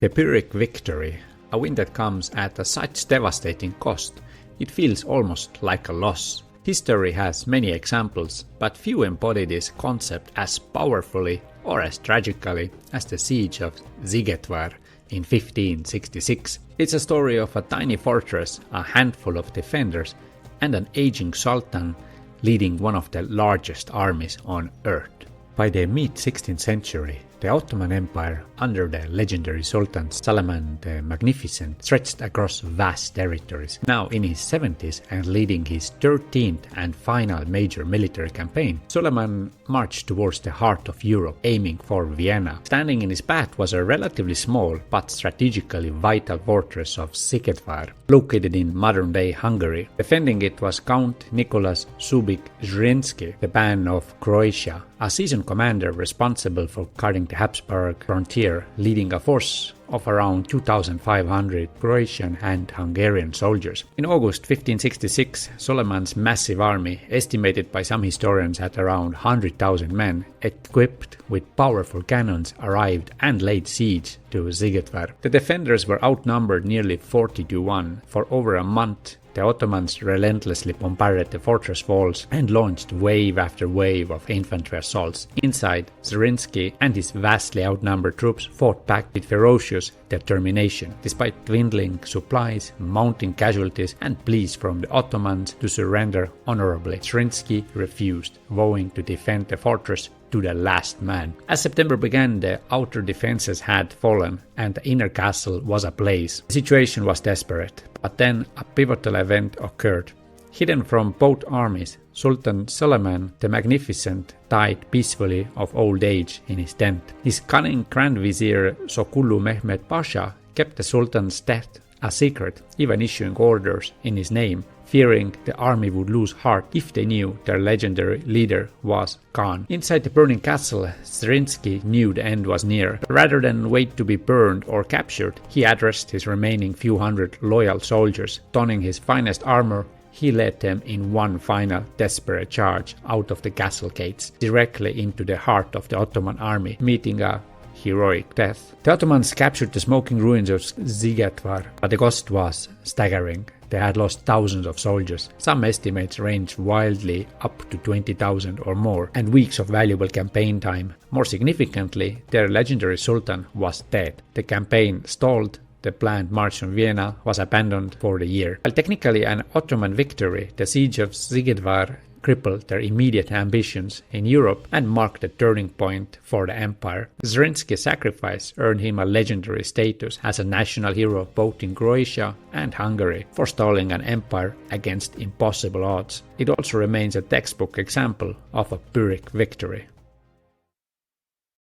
The Pyrrhic victory, a win that comes at such devastating cost, it feels almost like a loss. History has many examples, but few embody this concept as powerfully or as tragically as the siege of Szigetvr in 1566. It's a story of a tiny fortress, a handful of defenders, and an aging sultan leading one of the largest armies on earth. By the mid-16th century, the Ottoman Empire, under the legendary Sultan Suleiman the Magnificent, stretched across vast territories. Now in his 70s and leading his 13th and final major military campaign, Suleiman marched towards the heart of Europe, aiming for Vienna. Standing in his path was a relatively small but strategically vital fortress of Szigetvr, located in modern-day Hungary. Defending it was Count Nicholas Zrinski, the Ban of Croatia, a seasoned commander responsible for cutting the Habsburg frontier, leading a force of around 2,500 Croatian and Hungarian soldiers. In August 1566, Suleiman's massive army, estimated by some historians at around 100,000 men, equipped with powerful cannons, arrived and laid siege to Szigetvr. The defenders were outnumbered nearly 40-1. For over a month, the Ottomans relentlessly bombarded the fortress walls and launched wave after wave of infantry assaults. Inside, Zrinski and his vastly outnumbered troops fought back with ferocious determination. Despite dwindling supplies, mounting casualties, and pleas from the Ottomans to surrender honorably, Zrinski refused, vowing to defend the fortress to the last man. As September began, the outer defenses had fallen and the inner castle was ablaze. The situation was desperate, but then a pivotal event occurred. Hidden from both armies, Sultan Suleiman the Magnificent died peacefully of old age in his tent. His cunning Grand Vizier Sokulu Mehmed Pasha kept the Sultan's death a secret, even issuing orders in his name, fearing the army would lose heart if they knew their legendary leader was gone. Inside the burning castle, Zrinski knew the end was near. Rather than wait to be burned or captured, he addressed his remaining few hundred loyal soldiers. Donning his finest armor, he led them in one final desperate charge out of the castle gates, directly into the heart of the Ottoman army, meeting a heroic death. The Ottomans captured the smoking ruins of Szigetvr, but the cost was staggering. They had lost thousands of soldiers. Some estimates range wildly up to 20,000 or more, and weeks of valuable campaign time. More significantly, their legendary sultan was dead. The campaign stalled. The planned march on Vienna was abandoned for the year. While technically an Ottoman victory, the siege of Szigetvr crippled their immediate ambitions in Europe and marked a turning point for the empire. Zrinski's sacrifice earned him a legendary status as a national hero both in Croatia and Hungary, forestalling an empire against impossible odds. It also remains a textbook example of a Pyrrhic victory.